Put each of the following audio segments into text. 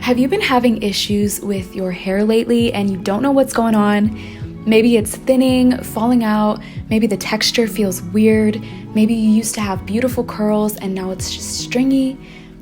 Have you been having issues with your hair lately and you don't know what's going on? Maybe it's thinning, falling out, maybe the texture feels weird, maybe you used to have beautiful curls and now it's just stringy.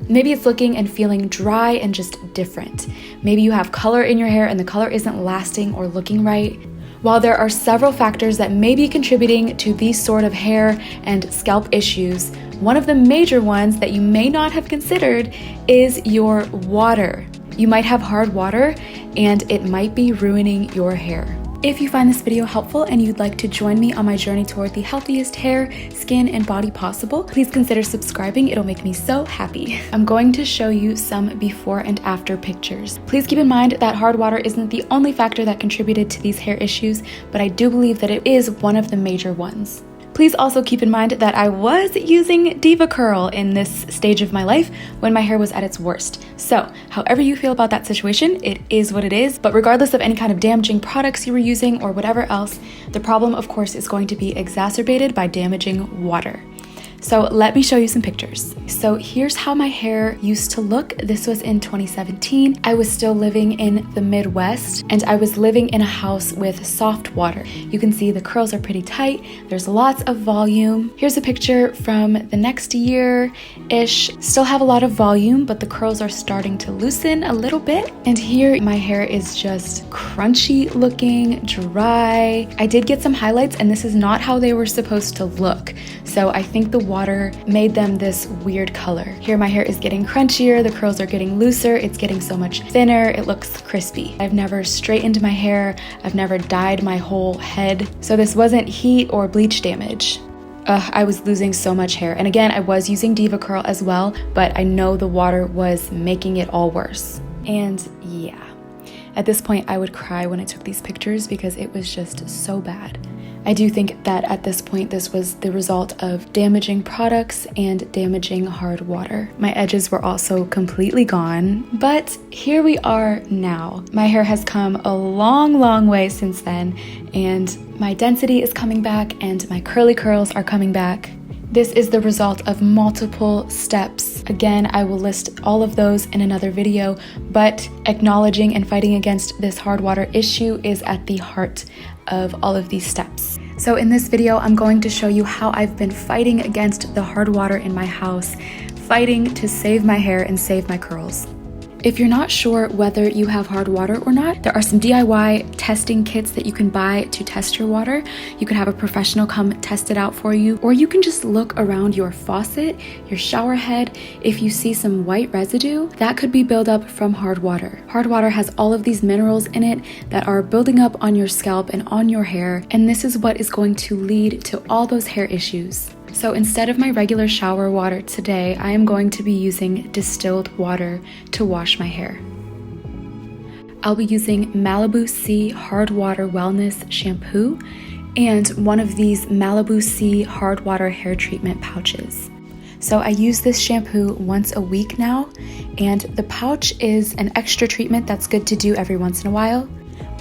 Maybe it's looking and feeling dry and just different. Maybe you have color in your hair and the color isn't lasting or looking right. While there are several factors that may be contributing to these sort of hair and scalp issues, one of the major ones that you may not have considered is your water. You might have hard water and it might be ruining your hair. If you find this video helpful and you'd like to join me on my journey toward the healthiest hair, skin, and body possible, please consider subscribing. It'll make me so happy. I'm going to show you some before and after pictures. Please keep in mind that hard water isn't the only factor that contributed to these hair issues, but I do believe that it is one of the major ones. Please also keep in mind that I was using DevaCurl in this stage of my life when my hair was at its worst. So, however you feel about that situation, it is what it is. But regardless of any kind of damaging products you were using or whatever else, the problem, of course, is going to be exacerbated by damaging water. So let me show you some pictures. So here's how my hair used to look. This was in 2017. I was still living in the Midwest and I was living in a house with soft water. You can see the curls are pretty tight. There's lots of volume. Here's a picture from the next year-ish. Still have a lot of volume, but the curls are starting to loosen a little bit. And here my hair is just crunchy looking, dry. I did get some highlights and this is not how they were supposed to look. So I think the water made them this weird color. Here my hair is getting crunchier, the curls are getting looser, it's getting so much thinner, it looks crispy. I've never straightened my hair, I've never dyed my whole head, so this wasn't heat or bleach damage. I was losing so much hair. And again, I was using DevaCurl as well, but I know the water was making it all worse. And yeah, at this point I would cry when I took these pictures because it was just so bad. I do think that at this point, this was the result of damaging products and damaging hard water. My edges were also completely gone, but here we are now. My hair has come a long, long way since then, and my density is coming back and my curly curls are coming back. This is the result of multiple steps. Again, I will list all of those in another video, but acknowledging and fighting against this hard water issue is at the heart of all of these steps. So in this video, I'm going to show you how I've been fighting against the hard water in my house, fighting to save my hair and save my curls. If you're not sure whether you have hard water or not, there are some DIY testing kits that you can buy to test your water. You could have a professional come test it out for you, or you can just look around your faucet, your shower head. If you see some white residue, that could be buildup from hard water. Hard water has all of these minerals in it that are building up on your scalp and on your hair, and this is what is going to lead to all those hair issues. So instead of my regular shower water today, I am going to be using distilled water to wash my hair. I'll be using Malibu Sea Hard Water Wellness Shampoo and one of these Malibu Sea Hard Water Hair Treatment pouches. So I use this shampoo once a week now, and the pouch is an extra treatment that's good to do every once in a while.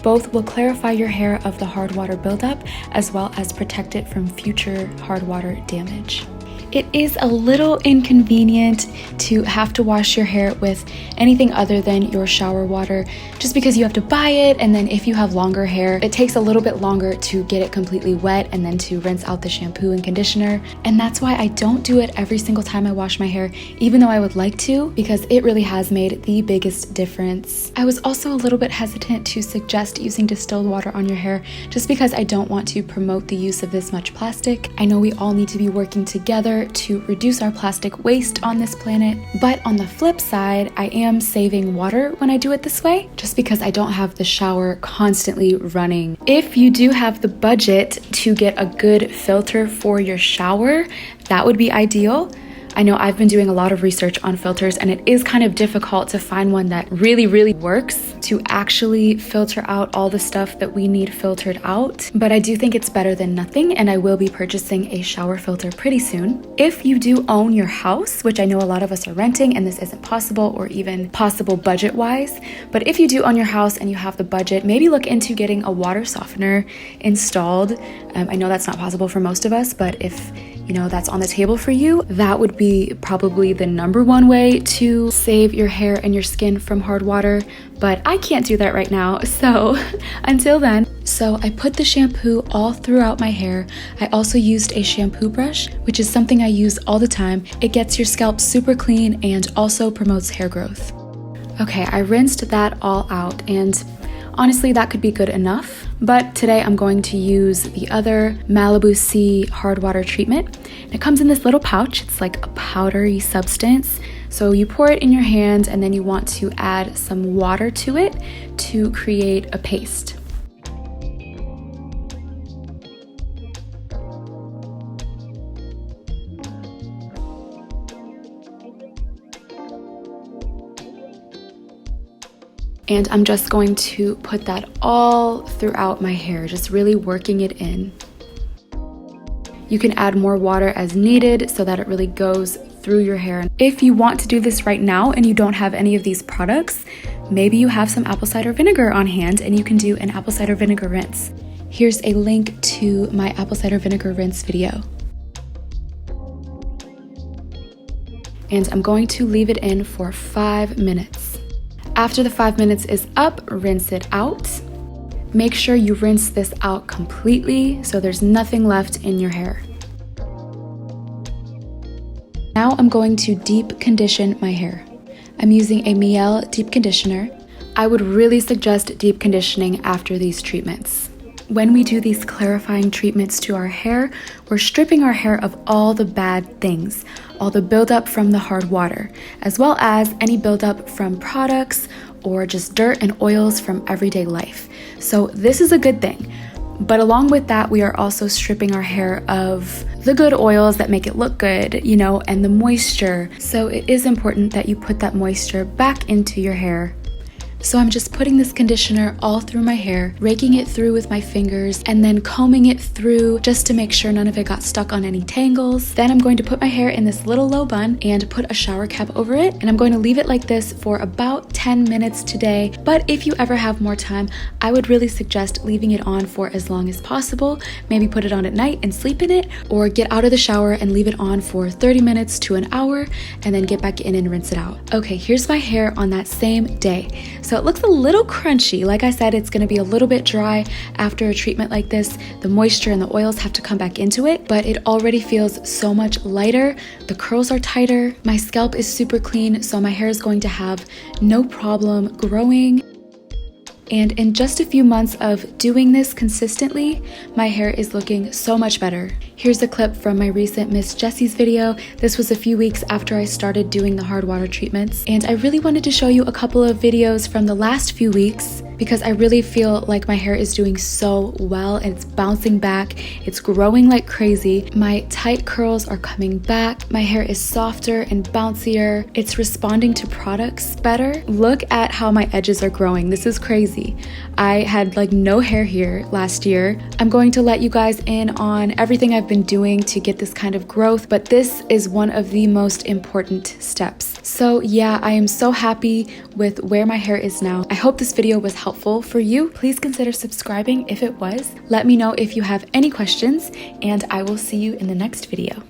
Both will clarify your hair of the hard water buildup as well as protect it from future hard water damage. It is a little inconvenient to have to wash your hair with anything other than your shower water just because you have to buy it, and then if you have longer hair, it takes a little bit longer to get it completely wet and then to rinse out the shampoo and conditioner. And that's why I don't do it every single time I wash my hair, even though I would like to, because it really has made the biggest difference. I was also a little bit hesitant to suggest using distilled water on your hair just because I don't want to promote the use of this much plastic. I know we all need to be working together to reduce our plastic waste on this planet, but on the flip side, I am saving water when I do it this way, just because I don't have the shower constantly running. If you do have the budget to get a good filter for your shower, that would be ideal. I know I've been doing a lot of research on filters, and it is kind of difficult to find one that really works to actually filter out all the stuff that we need filtered out. But I do think it's better than nothing, and I will be purchasing a shower filter pretty soon. If you do own your house, which I know a lot of us are renting and this isn't possible or even possible budget-wise, but if you do own your house and you have the budget, maybe look into getting a water softener installed. I know that's not possible for most of us, but if that's on the table for you, that would be probably the #1 way to save your hair and your skin from hard water, but I can't do that right now, so until then. So I put the shampoo all throughout my hair. I also used a shampoo brush, which is something I use all the time. It gets your scalp super clean and also promotes hair growth. Okay, I rinsed that all out, and honestly, that could be good enough. But today I'm going to use the other Malibu Sea hard water treatment. It comes in this little pouch. It's like a powdery substance. So you pour it in your hand, and then you want to add some water to it to create a paste. And I'm just going to put that all throughout my hair, just really working it in. You can add more water as needed so that it really goes through your hair. If you want to do this right now and you don't have any of these products, maybe you have some apple cider vinegar on hand and you can do an apple cider vinegar rinse. Here's a link to my apple cider vinegar rinse video. And I'm going to leave it in for 5 minutes. After the 5 minutes is up, rinse it out. Make sure you rinse this out completely so there's nothing left in your hair. Now I'm going to deep condition my hair. I'm using a Mielle deep conditioner. I would really suggest deep conditioning after these treatments. When we do these clarifying treatments to our hair, we're stripping our hair of all the bad things, all the buildup from the hard water, as well as any buildup from products or just dirt and oils from everyday life. So this is a good thing. But along with that, we are also stripping our hair of the good oils that make it look good, and the moisture. So it is important that you put that moisture back into your hair. So I'm just putting this conditioner all through my hair, raking it through with my fingers, and then combing it through just to make sure none of it got stuck on any tangles. Then I'm going to put my hair in this little low bun and put a shower cap over it, and I'm going to leave it like this for about 10 minutes today. But if you ever have more time, I would really suggest leaving it on for as long as possible. Maybe put it on at night and sleep in it, or get out of the shower and leave it on for 30 minutes to an hour, and then get back in and rinse it out. Okay, here's my hair on that same day. So it looks a little crunchy. Like I said, it's gonna be a little bit dry after a treatment like this. The moisture and the oils have to come back into it, but it already feels so much lighter. The curls are tighter. My scalp is super clean, so my hair is going to have no problem growing. And in just a few months of doing this consistently, my hair is looking so much better. Here's a clip from my recent Miss Jessie's video. This was a few weeks after I started doing the hard water treatments. And I really wanted to show you a couple of videos from the last few weeks because I really feel like my hair is doing so well and it's bouncing back. It's growing like crazy. My tight curls are coming back. My hair is softer and bouncier. It's responding to products better. Look at how my edges are growing. This is crazy. I had like no hair here last year. I'm going to let you guys in on everything I've been doing to get this kind of growth, but this is one of the most important steps. So yeah, I am so happy with where my hair is now. I hope this video was helpful for you. Please consider subscribing if it was. Let me know if you have any questions, and I will see you in the next video.